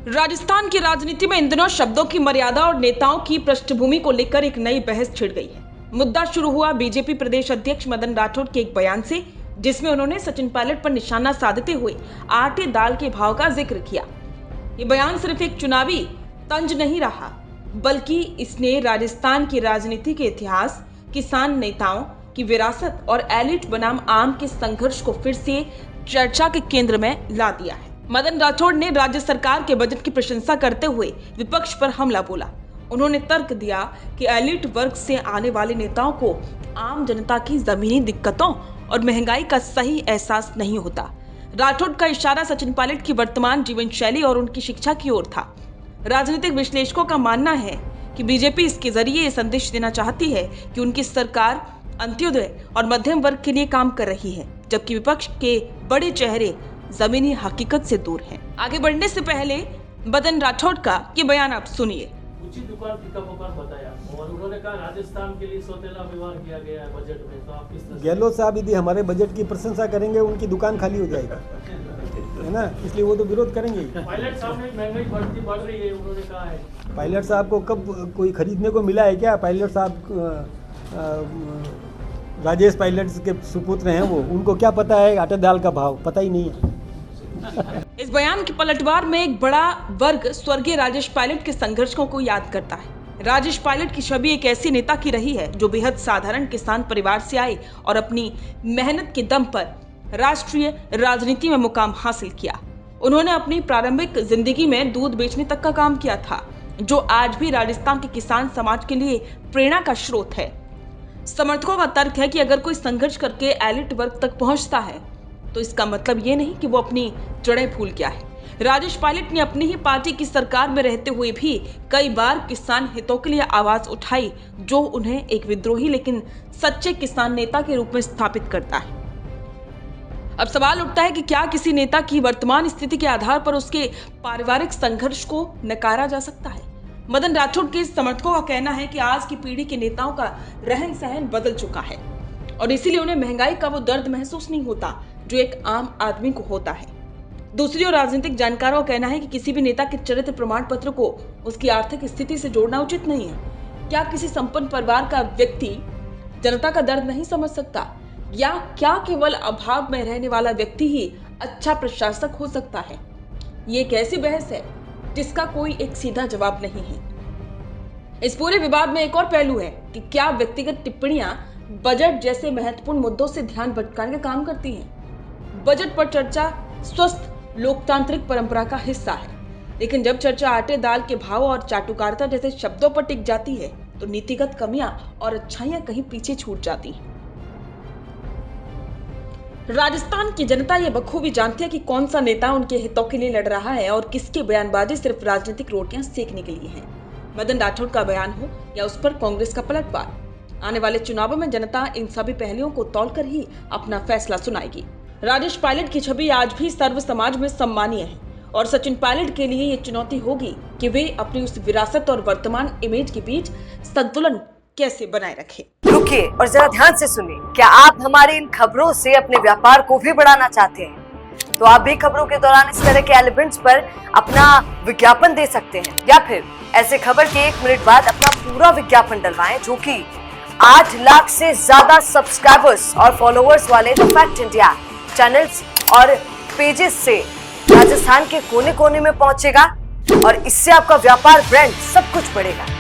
राजस्थान की राजनीति में इन दिनों शब्दों की मर्यादा और नेताओं की पृष्ठभूमि को लेकर एक नई बहस छिड़ गई है। मुद्दा शुरू हुआ बीजेपी प्रदेश अध्यक्ष मदन राठौड़ के एक बयान से, जिसमें उन्होंने सचिन पायलट पर निशाना साधते हुए आटे दाल के भाव का जिक्र किया। ये बयान सिर्फ एक चुनावी तंज नहीं रहा, बल्कि इसने राजस्थान की राजनीति के इतिहास, किसान नेताओं की विरासत और एलिट बनाम आम के संघर्ष को फिर से चर्चा के केंद्र में ला दिया है। मदन राठौड़ ने राज्य सरकार के बजट की प्रशंसा करते हुए विपक्ष पर हमला बोला। उन्होंने तर्क दिया कि एलिट वर्ग से आने वाले नेताओं को आम जनता की जमीनी दिक्कतों और महंगाई का सही एहसास नहीं होता। राठौड़ का इशारा सचिन पायलट की वर्तमान जीवन शैली और उनकी शिक्षा की ओर था। राजनीतिक विश्लेषकों का मानना है कि बीजेपी इसके जरिए ये संदेश देना चाहती है कि उनकी सरकार अंत्योदय और मध्यम वर्ग के लिए काम कर रही है, जबकि विपक्ष के बड़े चेहरे जमीनी हकीकत से दूर हैं। आगे बढ़ने से पहले मदन राठौड़ का ये बयान आप सुनिए। उचित दुकान फीका पुकार बताया और उन्होंने कहा राजस्थान के लिए सौतेला व्यवहार किया गया है बजट में। तो आप किस तरह गहलोत साहब यदि हमारे बजट की प्रशंसा करेंगे, उनकी दुकान खाली हो जाएगी, है ना, इसलिए वो तो विरोध करेंगे। पायलट साहब ने महंगाई बढ़ रही है, उन्होंने कहा है। पायलट साहब को कब कोई खरीदने को मिला है क्या? पायलट साहब राजेश पायलट के सुपुत्र हैं, वो उनको क्या पता है आटे दाल का भाव? पता ही नहीं है। इस बयान के पलटवार में एक बड़ा वर्ग स्वर्गीय राजेश पायलट के संघर्षों को याद करता है। राजेश पायलट की छवि एक ऐसी नेता की रही है जो बेहद साधारण किसान परिवार से आए और अपनी मेहनत के दम पर राष्ट्रीय राजनीति में मुकाम हासिल किया। उन्होंने अपनी प्रारंभिक जिंदगी में दूध बेचने तक का काम किया था, जो आज भी राजस्थान के किसान समाज के लिए प्रेरणा का स्रोत है। समर्थकों का तर्क है कि अगर कोई संघर्ष करके एलिट वर्ग तक पहुंचता है तो इसका मतलब ये नहीं कि वो अपनी जड़ें भूल गया है। राजेश पायलट ने अपनी ही पार्टी की सरकार में रहते हुए भी कई बार किसान हितों के लिए आवाज उठाई, जो उन्हें एक विद्रोही लेकिन सच्चे किसान नेता के रूप में स्थापित करता है। अब सवाल उठता है कि क्या किसी नेता की वर्तमान स्थिति के आधार पर उसके पारिवारिक संघर्ष को नकारा जा सकता है? मदन राठौड़ के समर्थकों का कहना है कि आज की पीढ़ी के नेताओं का रहन सहन बदल चुका है और इसीलिए उन्हें महंगाई का वो दर्द महसूस नहीं होता जो एक आम आदमी को होता है। दूसरी ओर राजनीतिक जानकारों का कहना है कि किसी भी नेता के चरित्र प्रमाण पत्र को उसकी आर्थिक स्थिति से जोड़ना उचित नहीं है। क्या किसी संपन्न परिवार का व्यक्ति जनता का दर्द नहीं समझ सकता, या क्या केवल अभाव में रहने वाला व्यक्ति ही अच्छा प्रशासक हो सकता है? ये एक ऐसी बहस है जिसका कोई एक सीधा जवाब नहीं है। इस पूरे विवाद में एक और पहलू है कि क्या व्यक्तिगत टिप्पणियां बजट जैसे महत्वपूर्ण मुद्दों से ध्यान भटकाने का काम करती हैं? बजट पर चर्चा स्वस्थ लोकतांत्रिक परंपरा का हिस्सा है, लेकिन जब चर्चा आटे दाल के भाव और चाटुकारिता जैसे शब्दों पर टिक जाती है तो नीतिगत कमियां और अच्छाइयां कहीं पीछे छूट जाती हैं। राजस्थान की जनता ये बखूबी जानती है कि कौन सा नेता उनके हितों के लिए लड़ रहा है और किसकी बयानबाजी सिर्फ राजनीतिक रोटियां सेकने के लिए है। मदन राठौड़ का बयान हो या उस पर कांग्रेस का पलटवार, आने वाले चुनावों में जनता इन सभी पहलुओं को तौलकर ही अपना फैसला सुनाएगी। राजेश पायलट की छवि आज भी सर्व समाज में सम्मानीय है और सचिन पायलट के लिए ये चुनौती होगी कि वे अपनी उस विरासत और वर्तमान इमेज के बीच संतुलन कैसे बनाए रखें। रुकिए और जरा ध्यान से सुनिए। क्या आप हमारे इन खबरों से अपने व्यापार को भी बढ़ाना चाहते हैं? तो आप भी खबरों के दौरान इस तरह के एलिमेंट्स पर अपना विज्ञापन दे सकते हैं, या फिर ऐसे खबर के 1 मिनट बाद अपना पूरा विज्ञापन डलवाएं, जो कि 8 लाख से ज्यादा सब्सक्राइबर्स और फॉलोअर्स वाले द फैक्ट इंडिया चैनल्स और पेजेस से राजस्थान के कोने कोने में पहुंचेगा और इससे आपका व्यापार, ब्रांड सब कुछ बढ़ेगा।